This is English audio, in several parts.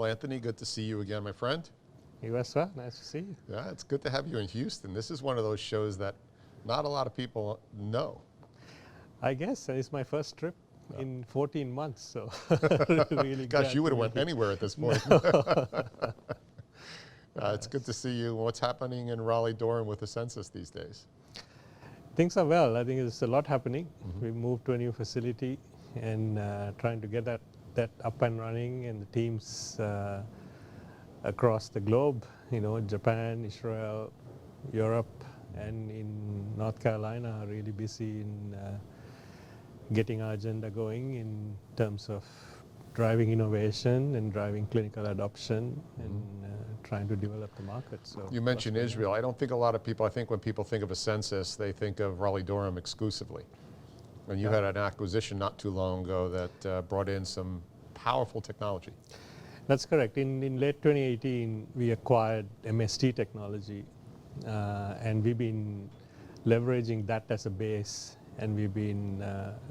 Well, Anthony, good to see you again, my friend. You as well. Nice to see you. Yeah, it's good to have you in Houston. This is one of those shows that not a lot of people know. I guess it's my first trip in 14 months, so really Gosh, you would have glad went to be anywhere at this point. It's good to see you. What's happening in Raleigh-Durham with the census these days? Things are well. I think there's a lot happening. We moved to a new facility and trying to get that up and running, and the teams across the globe, Japan, Israel, Europe, and in North Carolina are really busy in getting our agenda going in terms of driving innovation and driving clinical adoption and trying to develop the market. So you mentioned Israel. I don't think a lot of people, I think when people think of a census, they think of Raleigh-Durham exclusively. And you had an acquisition not too long ago that brought in some powerful technology. That's correct. In late 2018, we acquired MST technology, and we've been leveraging that as a base, and we've been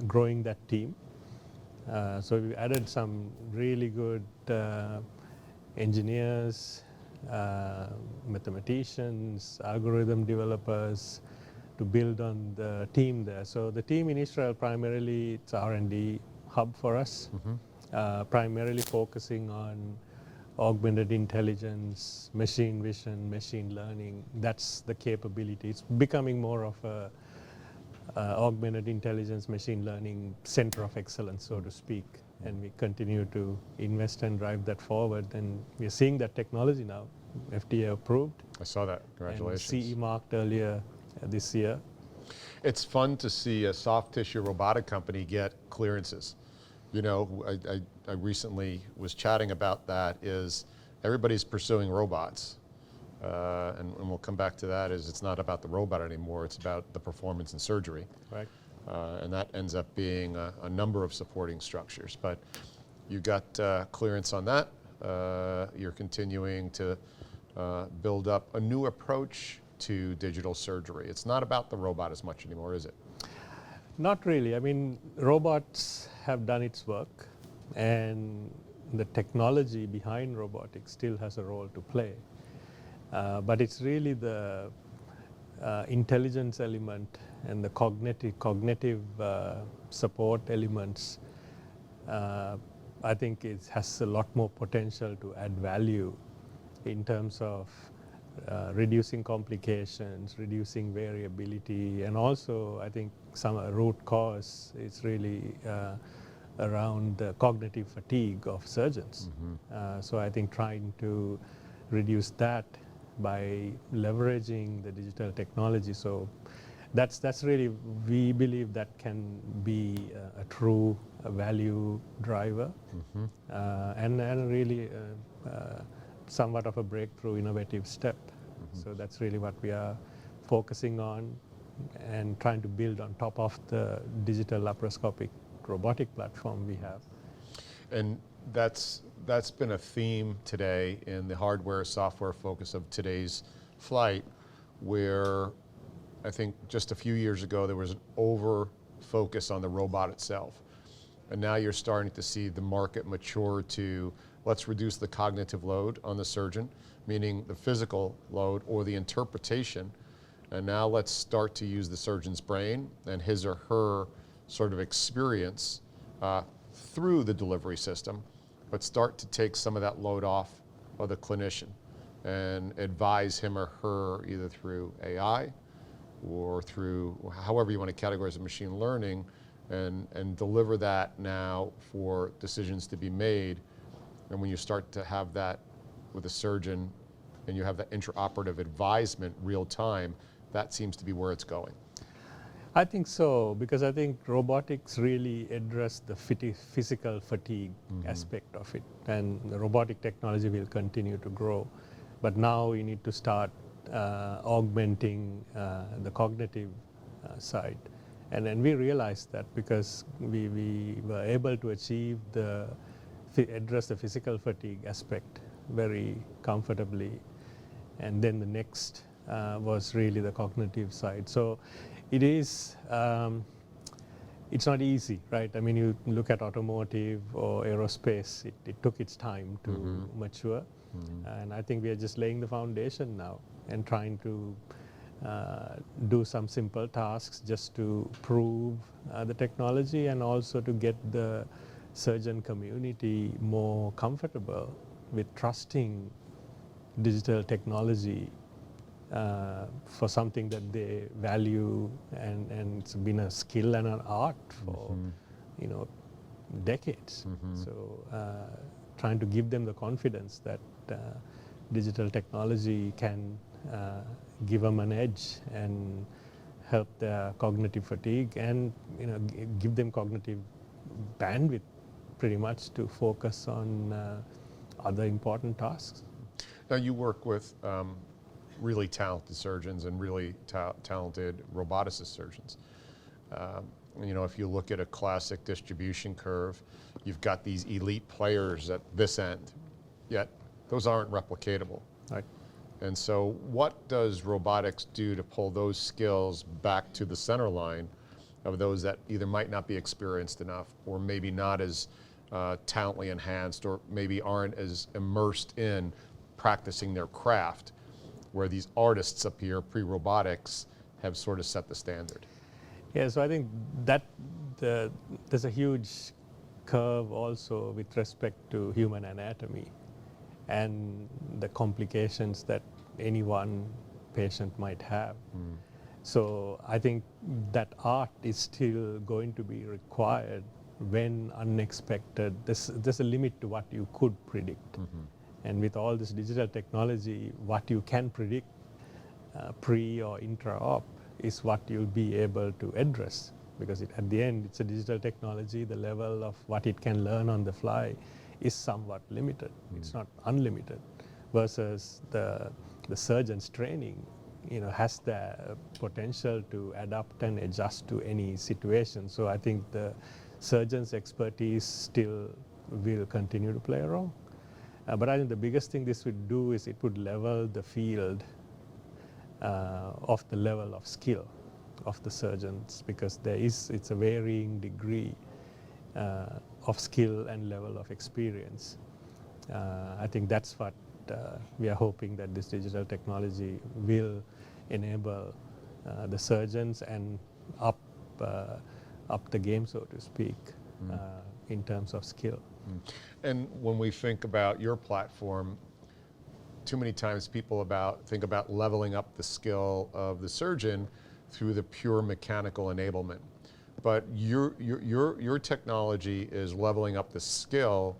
growing that team. So we added some really good engineers, mathematicians, algorithm developers to build on the team there. So the team in Israel, primarily it's R&D hub for us, primarily focusing on augmented intelligence, machine vision, machine learning. That's the capability. It's becoming more of a augmented intelligence, machine learning center of excellence, so to speak. And we continue to invest and drive that forward. And we're seeing that technology now, FDA approved. I saw that. Congratulations. And CE marked earlier this year. It's fun to see a soft tissue robotic company get clearances. You know, I recently was chatting about that. Is everybody's pursuing robots. And we'll come back to that, is it's not about the robot anymore, it's about the performance in surgery. Right. And that ends up being a number of supporting structures. But you got clearance on that. You're continuing to build up a new approach to digital surgery. It's not about the robot as much anymore, is it? Not really. I mean, robots have done its work, and the technology behind robotics still has a role to play. But it's really the intelligence element and the cognitive support elements. I think it has a lot more potential to add value in terms of reducing complications, reducing variability, and also I think some root cause is really around the cognitive fatigue of surgeons. So I think trying to reduce that by leveraging the digital technology. So that's really, we believe that can be a true value driver and really somewhat of a breakthrough innovative step. So that's really what we are focusing on and trying to build on top of the digital laparoscopic robotic platform we have. And that's been a theme today in the hardware software focus of today's flight, where I think just a few years ago there was an over focus on the robot itself. And now you're starting to see the market mature to, let's reduce the cognitive load on the surgeon, meaning the physical load or the interpretation. And now let's start to use the surgeon's brain and his or her sort of experience through the delivery system, but start to take some of that load off of the clinician and advise him or her either through AI or through however you want to categorize it, machine learning, and deliver that now for decisions to be made. And when you start to have that with a surgeon and you have that intraoperative advisement real time, that seems to be where it's going. I think so, because I think robotics really address the physical fatigue aspect of it, and the robotic technology will continue to grow. But now we need to start augmenting the cognitive side. And then we realized that because we were able to achieve address the physical fatigue aspect very comfortably. And then the next was really the cognitive side. So it is it's not easy, right? I mean, you look at automotive or aerospace, it took its time to mature. And I think we are just laying the foundation now and trying to do some simple tasks just to prove the technology and also to get the surgeon community more comfortable with trusting digital technology for something that they value, and it's been a skill and an art for decades. So trying to give them the confidence that digital technology can give them an edge and help their cognitive fatigue, and give them cognitive bandwidth pretty much to focus on other important tasks. Now you work with really talented surgeons and really talented roboticist surgeons. If you look at a classic distribution curve, you've got these elite players at this end, yet those aren't replicatable. Right. And so what does robotics do to pull those skills back to the center line of those that either might not be experienced enough, or maybe not as talently enhanced, or maybe aren't as immersed in practicing their craft, where these artists up here, pre-robotics, have sort of set the standard? Yeah, so I think that there's a huge curve also with respect to human anatomy and the complications that any one patient might have. So I think that art is still going to be required when unexpected. There's a limit to what you could predict. And with all this digital technology, what you can predict pre or intra-op is what you'll be able to address, because at the end, it's a digital technology. The level of what it can learn on the fly is somewhat limited. It's not unlimited, versus the surgeon's training has the potential to adapt and adjust to any situation. So I think the surgeon's expertise still will continue to play a role. But I think the biggest thing this would do is it would level the field of the level of skill of the surgeons, because it's a varying degree of skill and level of experience. I think that's what we are hoping, that this digital technology will enable the surgeons and up the game, so to speak, in terms of skill. And when we think about your platform, too many times people think about leveling up the skill of the surgeon through the pure mechanical enablement. But your technology is leveling up the skill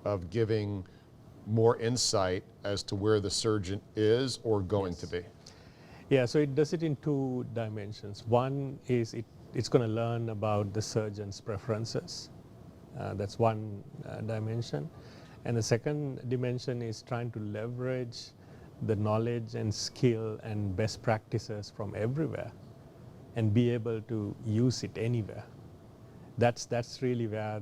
of giving more insight as to where the surgeon is or going to be. Yeah, so it does it in two dimensions. One is it's going to learn about the surgeon's preferences. That's one dimension. And the second dimension is trying to leverage the knowledge and skill and best practices from everywhere and be able to use it anywhere. That's really where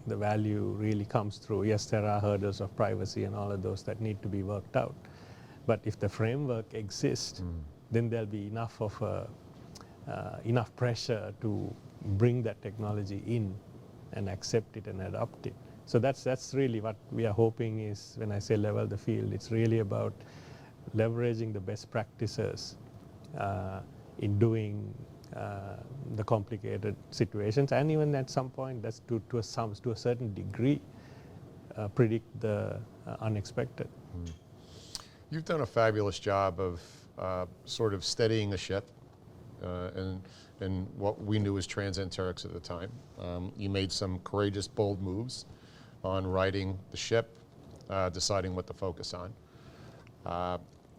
the value really comes through. Yes, there are hurdles of privacy and all of those that need to be worked out. But if the framework exists, then there'll be enough of enough pressure to bring that technology in and accept it and adopt it. So that's really what we are hoping is, when I say level the field, it's really about leveraging the best practices in doing the complicated situations, and even at some point, that's to a certain degree, predict the unexpected. You've done a fabulous job of sort of steadying the ship and what we knew as transenterics at the time. You made some courageous, bold moves on righting the ship, deciding what to focus on.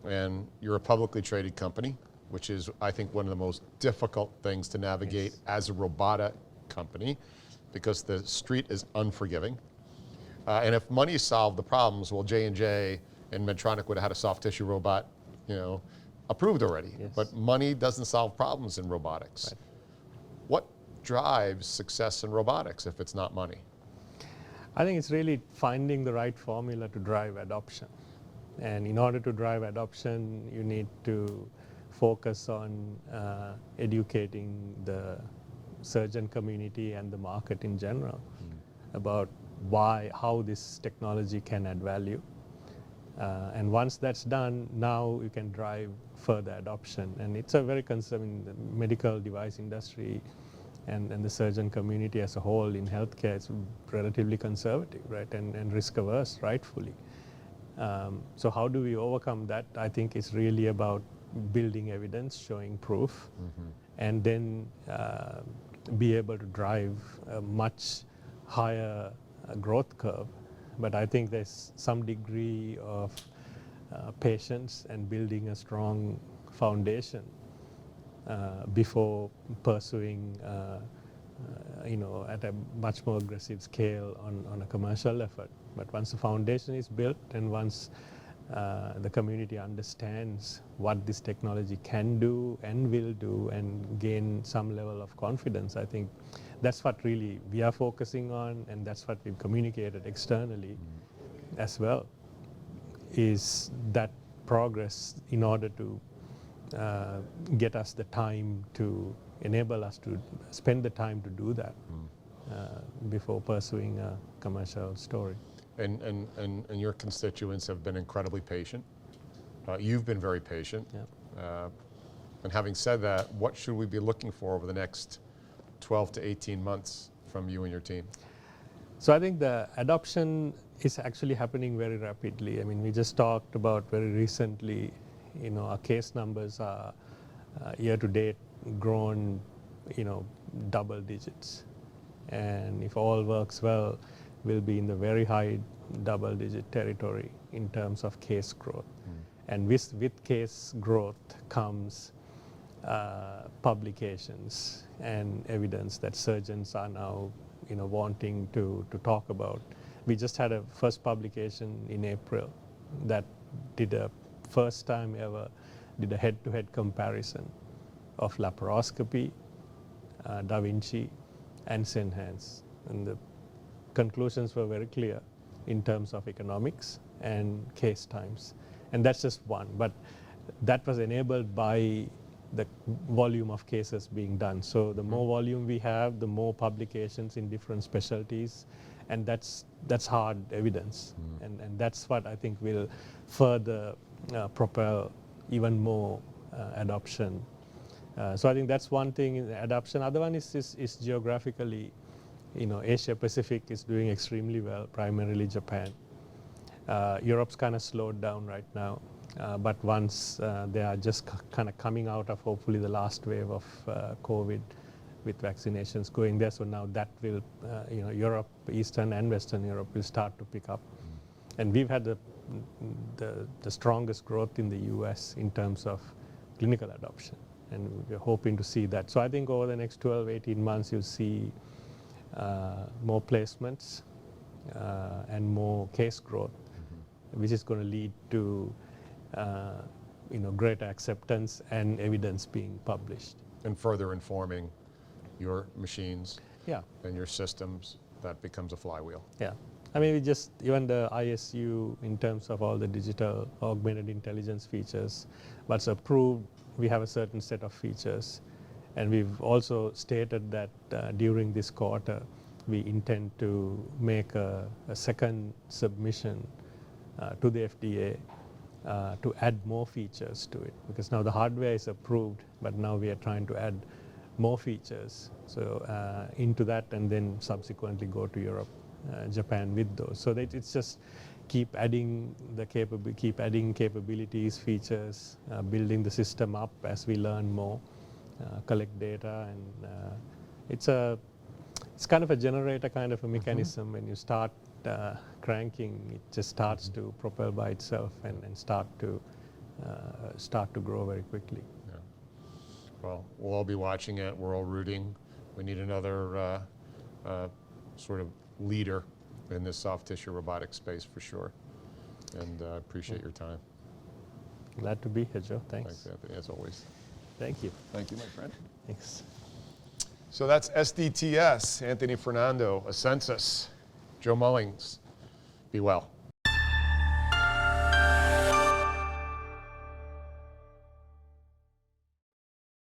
And you're a publicly traded company, which is, I think, one of the most difficult things to navigate as a robotic company, because the street is unforgiving. And if money solved the problems, well, J&J and Medtronic would have had a soft tissue robot, approved already. Yes. But money doesn't solve problems in robotics. Right. What drives success in robotics if it's not money? I think it's really finding the right formula to drive adoption. And in order to drive adoption, you need to focus on educating the surgeon community and the market in general about how this technology can add value. And once that's done, now you can drive further adoption. And it's a very concerning, the medical device industry and the surgeon community as a whole in healthcare is relatively conservative, right, and risk averse, rightfully. So how do we overcome that? I think it's really about building evidence, showing proof, and then be able to drive a much higher growth curve. But I think there's some degree of patience and building a strong foundation before pursuing, at a much more aggressive scale on a commercial effort. But once the foundation is built and once the community understands what this technology can do and will do and gain some level of confidence, I think that's what really we are focusing on, and that's what we've communicated externally as well, is that progress in order to get us the time to enable us to spend the time to do that before pursuing a commercial story. And your constituents have been incredibly patient. You've been very patient. Yeah. And having said that, what should we be looking for over the next 12 to 18 months from you and your team? So I think the adoption is actually happening very rapidly. I mean, we just talked about very recently, our case numbers are year to date grown, double digits. And if all works well, we'll be in the very high double-digit territory in terms of case growth. And with case growth comes publications and evidence that surgeons are now, wanting to talk about. We just had a first publication in April that did a first time ever did a head-to-head comparison of laparoscopy, Da Vinci, and Senhance. And the conclusions were very clear in terms of economics and case times. And that's just one, but that was enabled by the volume of cases being done. So the more volume we have, the more publications in different specialties, and that's hard evidence. And that's what I think will further propel even more adoption. So I think that's one thing in adoption. Other one is geographically, Asia Pacific is doing extremely well, primarily Japan. Europe's kind of slowed down right now, but once they are just kind of coming out of hopefully the last wave of COVID with vaccinations going there. So now that will, Europe, Eastern and Western Europe will start to pick up. And we've had the strongest growth in the US in terms of clinical adoption. And we're hoping to see that. So I think over the next 12, 18 months, you'll see more placements and more case growth, which is going to lead to greater acceptance and evidence being published. And further informing your machines Yeah. and your systems, that becomes a flywheel. Yeah. I mean, even the ISU in terms of all the digital augmented intelligence features, what's approved, we have a certain set of features. And we've also stated that during this quarter, we intend to make a second submission to the FDA to add more features to it. Because now the hardware is approved, but now we are trying to add more features into that, and then subsequently go to Europe, Japan with those. So that it's just keep adding capabilities, features, building the system up as we learn more, collect data, and it's kind of a generator kind of a mechanism. When you start cranking, it just starts to propel by itself and start to grow very quickly. Yeah. Well, we'll all be watching it. We're all rooting. We need another sort of leader in this soft tissue robotic space for sure. And appreciate your time. Glad to be here, Joe. Thanks. Thanks, Anthony, as always. Thank you. Thank you, my friend. Thanks. So that's SDTS, Anthony Fernando, Ascensus, Joe Mullings. Be well.